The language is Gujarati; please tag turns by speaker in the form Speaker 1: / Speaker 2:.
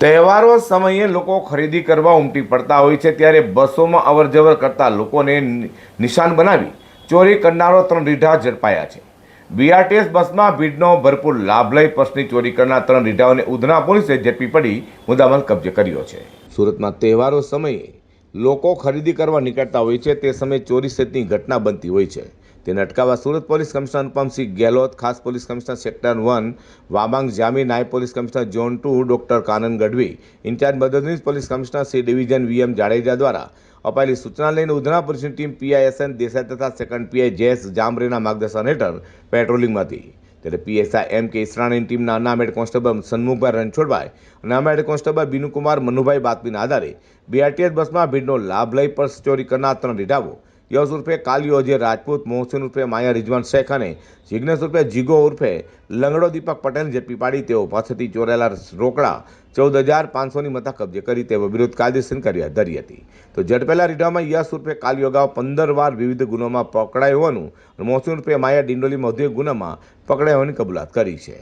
Speaker 1: તહેવારો સમયે લોકો ખરીદી કરવા ઉમટી પડતા હોય છે, ત્યારે બસોમાં અવરજવર કરતા લોકોને નિશાન બનાવી ચોરી કરનારો 3 રીઢા ઝડપાયા છે. બીઆરટીએસ બસમાં ભીડનો ભરપૂર લાભ લઈ પર્સની ચોરી કરનાર 3 રીઢાઓને ઉધના પોલીસે ઝડપી પડી મુદ્દામાલ કબજે કર્યો છે. સુરતમાં તહેવારો સમયે લોકો ખરીદી કરવા નીકળતા હોય છે, તે સમયે ચોરી સહિતની ઘટના બનતી હોય છે. તેને અટકાવવા સુરત પોલીસ કમિશનર અનુપમસિંહ ગેહલોત, ખાસ police commissioner sector 1 Wabang Jami, નાયબ police commissioner zone 2 doctor Kanan Gadhvi, incharge મદદનીશ police commissioner C division VM Jadeja દ્વારા અપાયેલી સૂચના લઈને ઉધના પોલીસની ટીમ પીઆઈએસએન દેસાઈ તથા સેકન્ડ પીઆઈ જયેશ જામરેના માર્ગદર્શન હેઠળ પેટ્રોલિંગમાં હતી. ત્યારે પીએસઆઈ એમ કે ઈસરાણીની ટીમના અનામ હેડ કોન્સ્ટેબલ સન્મુખભાઈ રણછોડભાઈ અને અનામ હેડ કોન્સ્ટેબલ બિનુકુમાર મનુભાઈ બાતમીના આધારે બીઆરટીએસ બસમાં ભીડનો લાભ લઈ પર્સ ચોરી કરનાર 3 રીઢાઓ યશ ઉર્ફે કાલિયો અજય રાજપૂત, મોહસિન ઉર્ફે માયા રિઝવાન શેખ અને જિગ્નેશ ઉર્ફે જીગો ઉર્ફે લંગડો દીપક પટેલ ઝડપી પાડી તેઓ પાસેથી ચોરેલા રોકડા 14,500ની મત્તા કબજે કરી તેઓ વિરુદ્ધ કાયદેસરની કાર્યવાહી ધરી હતી. તો ઝડપેલા રીઢાઓમાં યશ ઉર્ફે કાલિયો અગાઉ 15 વાર વિવિધ ગુનામાં પકડાયો હોવાનું અને મોહસિન ઉર્ફે માયા ડિંડોલીમાં વધુ એક ગુનામાં પકડાયો હોવાની કબૂલાત કરી છે.